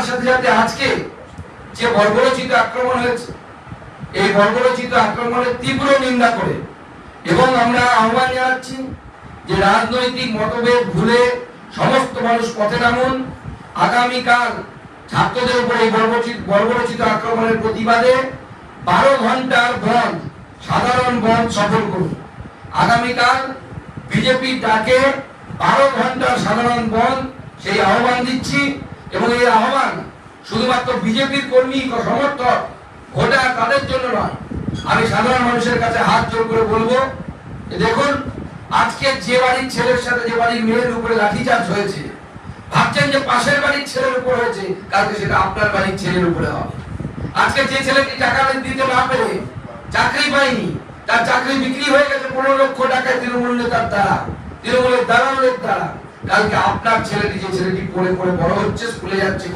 সাথে সাথে আজকে যে বর্বরোচিত আক্রমণ হয়েছে, এই বর্বরোচিত আক্রমণের তীব্র নিন্দা করে এবং আমরা আহ্বান জানাচ্ছি যে রাজনৈতিক মতভেদ ভুলে সমস্ত মানুষ পথে নামুন। আগামীকাল ছাত্রদের উপর এই বর্বরোচিত আক্রমণের প্রতিবাদে 12 ঘন্টার বন্ধ, সাধারণ বন্ধ সফল করুন। আগামীকাল বিজেপির ডাকে 12 ঘন্টার সাধারণ বন্ধ সেই আহ্বান দিচ্ছি এবং এই আহ্বান শুধুমাত্র বিজেপির কর্মী সমর্থক ভোটার তাদের জন্য নয়। আমি সাধারণ মানুষের কাছে হাত জোর করে বলবো, দেখুন আজকে যে বাড়ির ছেলের সাথে যে বাড়ির মেয়ের উপরে লাঠিচার্জ হয়েছে, ভাবছেন যে পাশের বাড়ির ছেলের উপর হয়েছে, কালকে সেটা আপনার বাড়ির ছেলের উপরে হবে। আজকে যে ছেলেটি টাকা দিতে না পেরে চাকরি পায়নি, তার চাকরি বিক্রি হয়ে গেছে 15 লক্ষ টাকায় তৃণমূল নেতার দ্বারা, তৃণমূলের দালালের দ্বারা, কালকে আপনার ছেলেটি, যে ছেলেটি পড়ে পড়ে বড় হচ্ছে, স্কুলে যাচ্ছে,